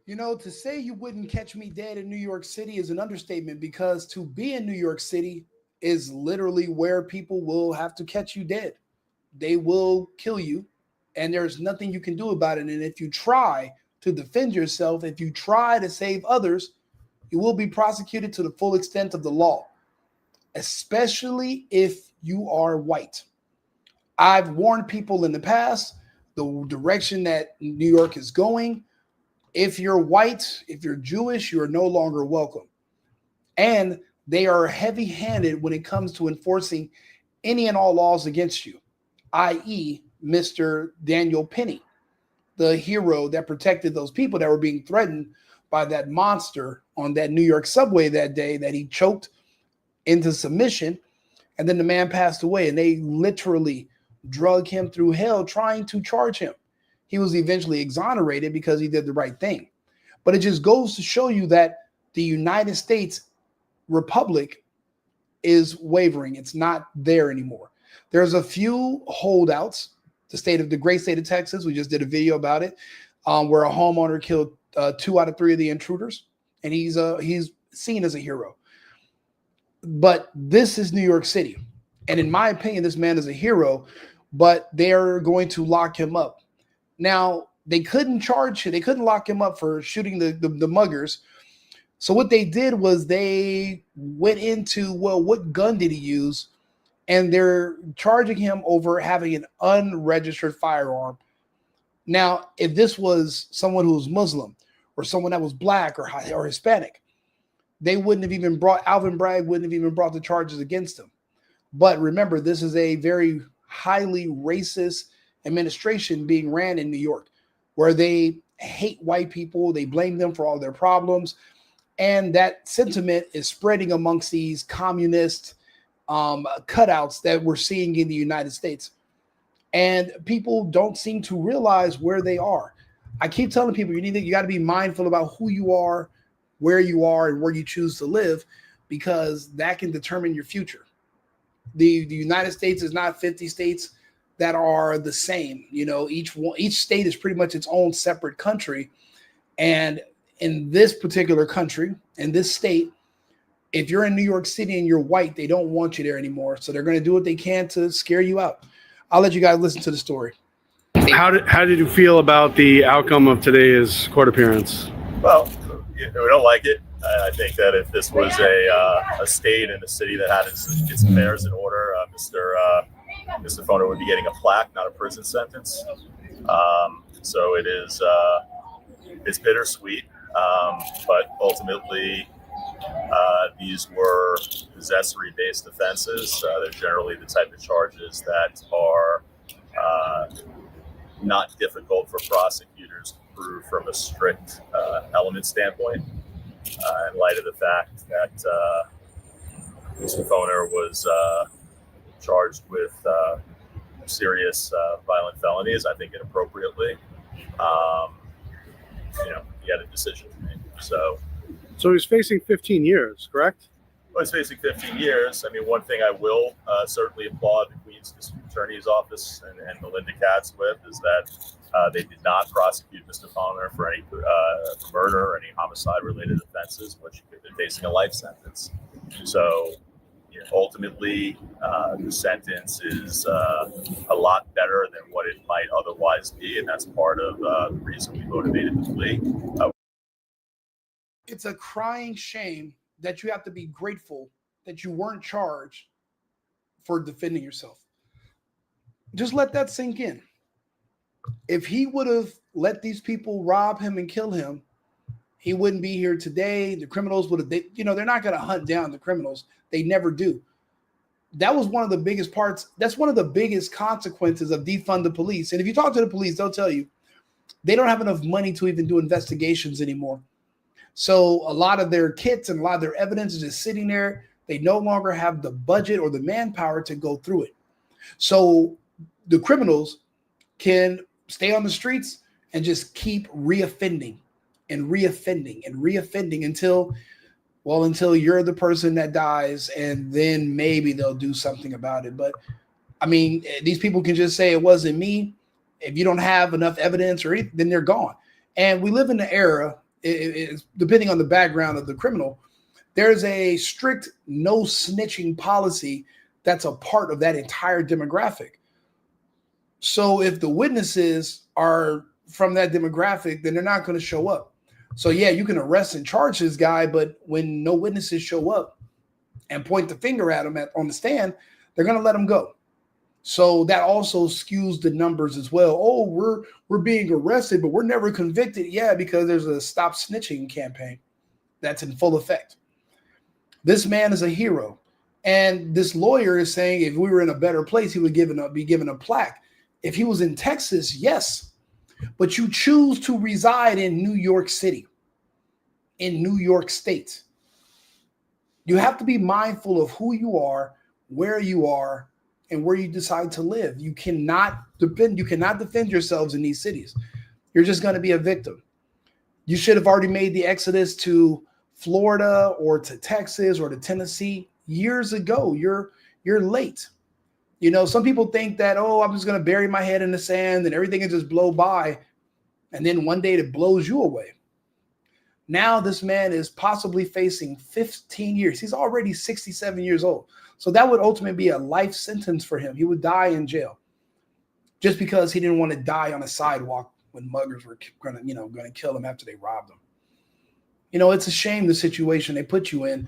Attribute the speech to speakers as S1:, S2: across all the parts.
S1: You know, to say you wouldn't catch me dead in New York City is an understatement because to be in New York City is literally where people will have to catch you dead. They will kill you, and there's nothing you can do about it. And if you try to defend yourself, if you try to save others, you will be prosecuted to the full extent of the law, especially if you are white. I've warned people in the past the direction that New York is going. If you're white, if you're Jewish, you are no longer welcome. And they are heavy handed when it comes to enforcing any and all laws against you, i.e., Mr. Daniel Penny, the hero that protected those people that were being threatened by that monster on that New York subway that day that he choked into submission. And then the man passed away, and they literally drug him through hell trying to charge him. He was eventually exonerated because he did the right thing. But it just goes to show you that the United States Republic is wavering. It's not there anymore. There's a few holdouts. The great state of Texas, we just did a video about it, where a homeowner killed 2 out of 3 of the intruders, and he's seen as a hero. But this is New York City. And in my opinion, this man is a hero, but they're going to lock him up. Now, they couldn't charge him. They couldn't lock him up for shooting the muggers. So what they did was they went into, well, what gun did he use? And they're charging him over having an unregistered firearm. Now, if this was someone who was Muslim or someone that was black or Hispanic, they wouldn't have even brought, Alvin Bragg wouldn't have even brought the charges against him. But remember, this is a very highly racist administration being ran in New York, where they hate white people. They blame them for all their problems. And that sentiment is spreading amongst these communist cutouts that we're seeing in the United States. And people don't seem to realize where they are. I keep telling people you got to be mindful about who you are, where you are, and where you choose to live, because that can determine your future. The United States is not 50 states that are the same. You know, each state is pretty much its own separate country. And in this particular country, in this state, if you're in New York City and you're white, they don't want you there anymore. So they're going to do what they can to scare you out. I'll let you guys listen to the story.
S2: How did you feel about the outcome of today's court appearance?
S3: Well, we don't like it. I think that if this was a state and a city that had its affairs in order, Mr. Foehner would be getting a plaque, not a prison sentence. So it is it's bittersweet, but ultimately these were possessory-based offenses. They're generally the type of charges that are not difficult for prosecutors to prove from a strict element standpoint. In light of the fact that Mr. Foehner was charged with serious violent felonies, I think inappropriately, he had a decision to make. So
S2: he's facing 15 years, correct?
S3: Well, he's facing 15 years. I mean, one thing I will certainly applaud the Queen's District Attorney's Office and Melinda Katz with is that they did not prosecute Mr. Foehner for any murder or any homicide-related offenses, which he could have been facing a life sentence. So ultimately, the sentence is a lot better than what it might otherwise be, and that's part of the reason we motivated the plea.
S1: It's a crying shame that you have to be grateful that you weren't charged for defending yourself. Just let that sink in. If he would have let these people rob him and kill him, he wouldn't be here today. The criminals would have, they're not going to hunt down the criminals. They never do. That was one of the biggest parts. That's one of the biggest consequences of defund the police. And if you talk to the police, they'll tell you they don't have enough money to even do investigations anymore. So a lot of their kits and a lot of their evidence is just sitting there. They no longer have the budget or the manpower to go through it. So the criminals can stay on the streets and just keep reoffending and reoffending and reoffending until you're the person that dies, and then maybe they'll do something about it. But I mean, these people can just say it wasn't me. If you don't have enough evidence or anything, then they're gone. And we live in the era, it's depending on the background of the criminal, there's a strict no snitching policy that's a part of that entire demographic. So if the witnesses are from that demographic, then they're not going to show up. So yeah, you can arrest and charge this guy, but when no witnesses show up and point the finger at him on the stand, they're going to let him go. So that also skews the numbers as well. Oh, we're being arrested, but we're never convicted. Yeah, because there's a stop snitching campaign that's in full effect. This man is a hero. And this lawyer is saying if we were in a better place, he would be given a plaque. If he was in Texas, yes. But you choose to reside in New York City, in New York State. You have to be mindful of who you are, where you are, and where you decide to live. You cannot defend yourselves in these cities. You're just going to be a victim. You should have already made the exodus to Florida or to Texas or to Tennessee years ago. You're late. You know, some people think that, oh, I'm just going to bury my head in the sand and everything can just blow by. And then one day it blows you away. Now this man is possibly facing 15 years. He's already 67 years old. So that would ultimately be a life sentence for him. He would die in jail just because he didn't want to die on a sidewalk when muggers were going to kill him after they robbed him. You know, it's a shame the situation they put you in,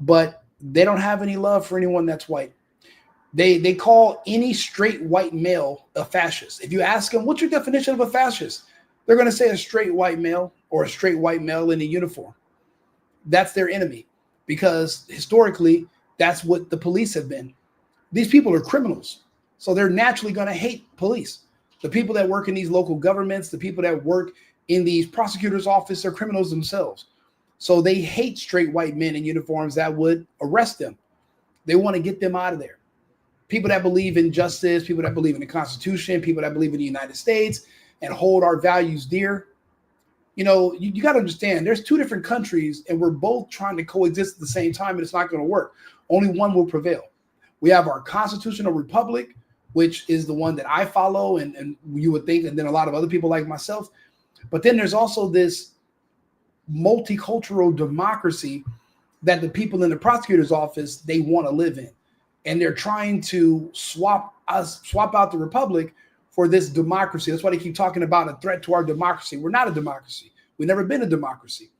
S1: but they don't have any love for anyone that's white. They call any straight white male a fascist. If you ask them, what's your definition of a fascist? They're going to say a straight white male or a straight white male in a uniform. That's their enemy because historically, that's what the police have been. These people are criminals. So they're naturally going to hate police. The people that work in these local governments, the people that work in these prosecutors' office are criminals themselves. So they hate straight white men in uniforms that would arrest them. They want to get them out of there. People that believe in justice, people that believe in the Constitution, people that believe in the United States and hold our values dear. You know, you got to understand there's two different countries and we're both trying to coexist at the same time, and it's not going to work. Only one will prevail. We have our constitutional republic, which is the one that I follow and you would think, and then a lot of other people like myself. But then there's also this multicultural democracy that the people in the prosecutor's office, they want to live in. And they're trying to swap out the republic for this democracy. That's why they keep talking about a threat to our democracy. We're not a democracy. We've never been a democracy.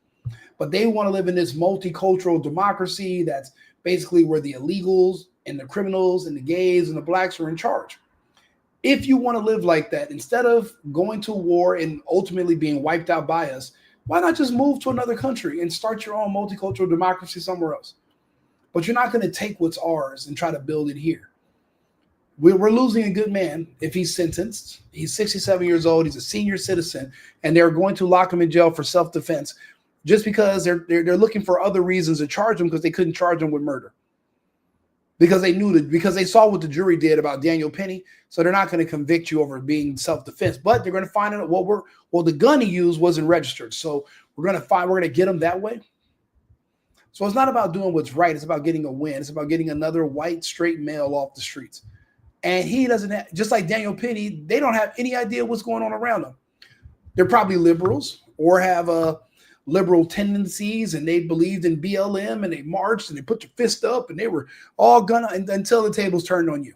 S1: But they want to live in this multicultural democracy that's basically where the illegals and the criminals and the gays and the blacks are in charge. If you want to live like that, instead of going to war and ultimately being wiped out by us, why not just move to another country and start your own multicultural democracy somewhere else? But you're not going to take what's ours and try to build it here. We're losing a good man if he's sentenced. He's 67 years old. He's a senior citizen, and they're going to lock him in jail for self-defense just because they're looking for other reasons to charge him because they couldn't charge him with murder. Because they saw what the jury did about Daniel Penny, so they're not going to convict you over being self-defense. But they're going to find out the gun he used wasn't registered, so we're going to get him that way. So it's not about doing what's right. It's about getting a win. It's about getting another white straight male off the streets. And he doesn't have, just like Daniel Penny, they don't have any idea what's going on around them. They're probably liberals or have liberal tendencies, and they believed in BLM and they marched and they put their fist up and they were all until the tables turned on you.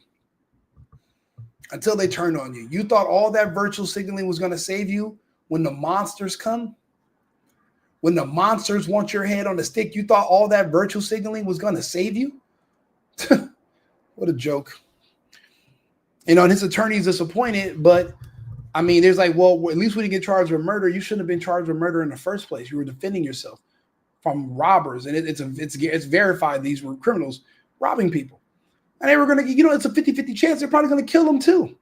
S1: Until they turned on you. You thought all that virtual signaling was going to save you when the monsters come? When the monsters want your head on a stick, you thought all that virtual signaling was going to save you? What a joke. You know, and his attorney's disappointed, but I mean, there's like, well, at least when you get charged with murder, you shouldn't have been charged with murder in the first place. You were defending yourself from robbers, and it's verified these were criminals robbing people. And they were going to, it's a 50-50 chance they're probably going to kill them too.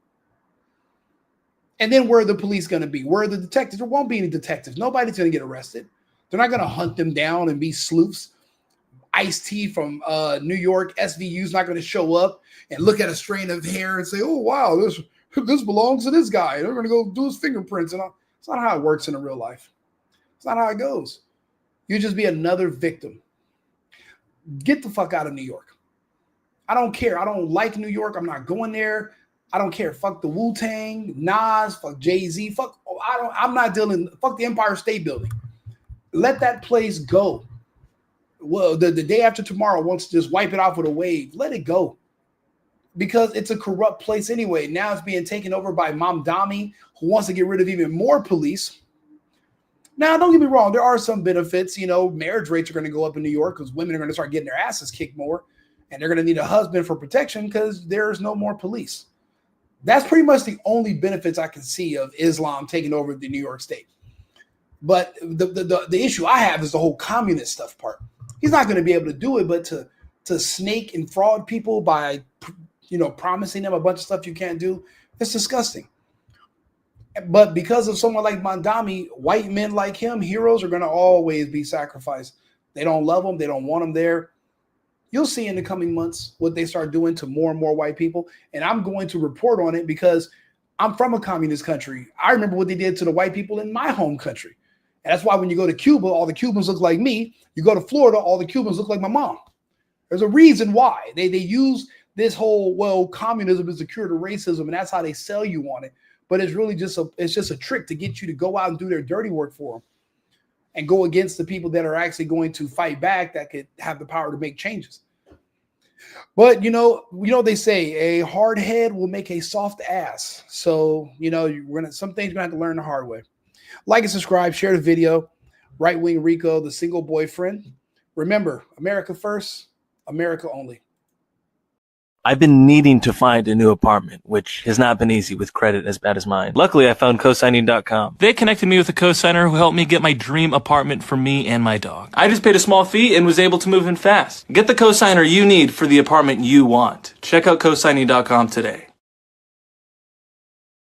S1: And then where are the police going to be? Where are the detectives? There won't be any detectives. Nobody's going to get arrested. They're not going to hunt them down and be sleuths. Ice-T from New York, SVU is not going to show up and look at a strand of hair and say, oh, wow, this belongs to this guy. They're going to go do his fingerprints. And all. It's not how it works in the real life. It's not how it goes. You just be another victim. Get the fuck out of New York. I don't care. I don't like New York. I'm not going there. I don't care. Fuck the Wu-Tang, Nas, fuck Jay-Z. Fuck the Empire State Building. let that place go. Well, the day after tomorrow wants to just wipe it off with a wave. Let it go. Because it's a corrupt place anyway. Now it's being taken over by Mamdani, who wants to get rid of even more police. Now, don't get me wrong. There are some benefits. You know, marriage rates are going to go up in New York because women are going to start getting their asses kicked more. And they're going to need a husband for protection because there's no more police. That's pretty much the only benefits I can see of Islam taking over the New York state. But the issue I have is the whole communist stuff part. He's not going to be able to do it, but to snake and fraud people by, you know, promising them a bunch of stuff you can't do, it's disgusting. But because of someone like Mamdani, white men like him, heroes, are going to always be sacrificed. They don't love them. They don't want them there. You'll see in the coming months what they start doing to more and more white people. And I'm going to report on it because I'm from a communist country. I remember what they did to the white people in my home country. And that's why when you go to Cuba, all the Cubans look like me. You go to Florida, all the Cubans look like my mom. There's a reason why. They use this whole, well, communism is the cure to racism, and that's how they sell you on it. But it's really just a trick to get you to go out and do their dirty work for them and go against the people that are actually going to fight back, that could have the power to make changes. But you know they say a hard head will make a soft ass. So some things you're gonna have to learn the hard way. Like and subscribe, share the video. Right wing Rico, the single boyfriend. Remember, America first, America only.
S4: I've been needing to find a new apartment, which has not been easy with credit as bad as mine. Luckily, I found cosigning.com. They connected me with a cosigner who helped me get my dream apartment for me and my dog. I just paid a small fee and was able to move in fast. Get the cosigner you need for the apartment you want. Check out cosigning.com today.